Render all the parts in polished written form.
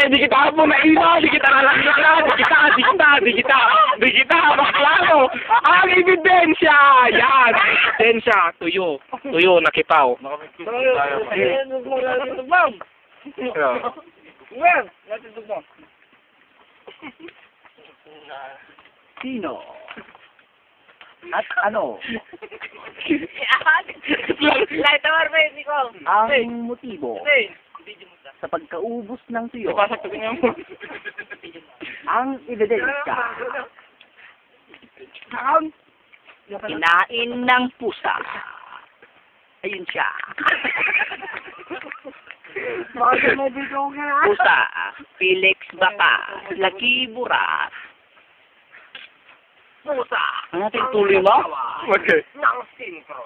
Di kita po na ina, di kita nalaglaga, di kita, baklaro. Ang ebidensya, yan, ebidensya, tuyo, nakipaw. Sino? At ano? Light hour ba yun, Nico? Ang motibo sa pagkaubos ng tuyo. Ang ebidensya. Kinain ng pusa. Ayun siya. Pusa, Felix Baka, Lucky Burat. Pusa. Ano natin tuloy mo? Okay. Ng sintro.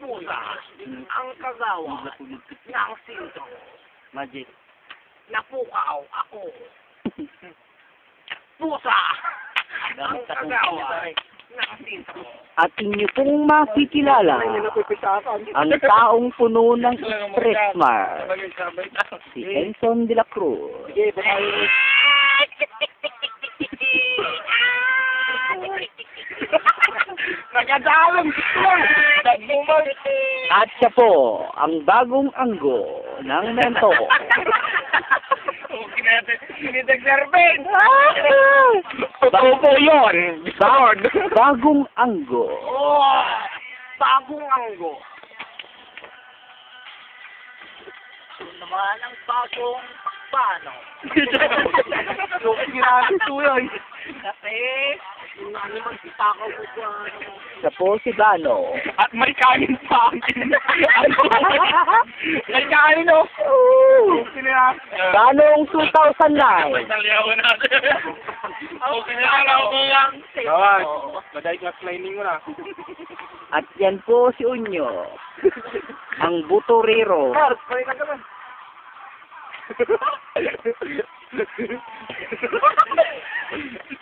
Pusa. Ang kagawa ng sintro. Magic. Napukaw ako. Pusa. Ang kagawa ng sintro. At inyo pong makikilala ang taong puno ng stress mar. Si Enson de la Cruz. Nagadalam At siya po, ang bagong anggo ng mento. Sinidagserben. Totoo po yun. Sound. Bagong anggo. Oh, bagong anggo. Naman ang bagong paano. Kasi, ano magsipakaw ko dyan. Siya po si Bano. At may kanin pa. May kanin o. Banong 2009. Naliyawan natin. Okay na lang ako lang. Kawan, madahil ka explaining mo na. At yan po si Unyo. Ang butorero.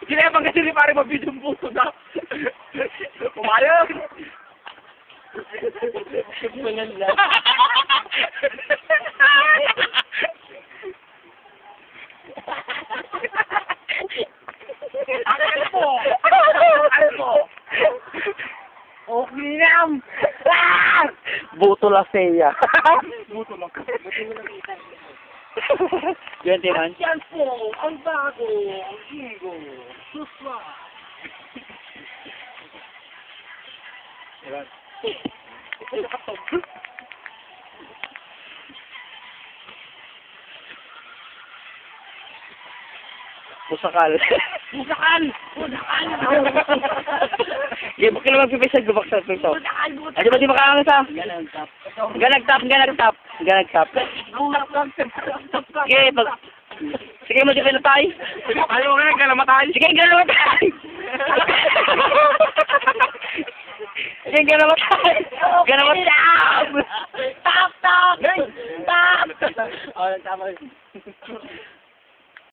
Kinayabang kasi ni pare mabidyo yung puso na. Pumayag! Ano po? Ano po? Okay na. Buto la seya. Buto lang. Yan tinan. Yan po, ang bago, Jingo, Suswa. Pusakal. Busakan! Yan, bakit naman pipisa gubaksan ko ito? Busakan! Ano ba di makaangas ah? Ganagtap. Sige, sige mo di kayo natay. Ayaw nga, kalamatay. Sige, ganamatay. Sige, ganamatay. Stop! Stop! Oh, tama.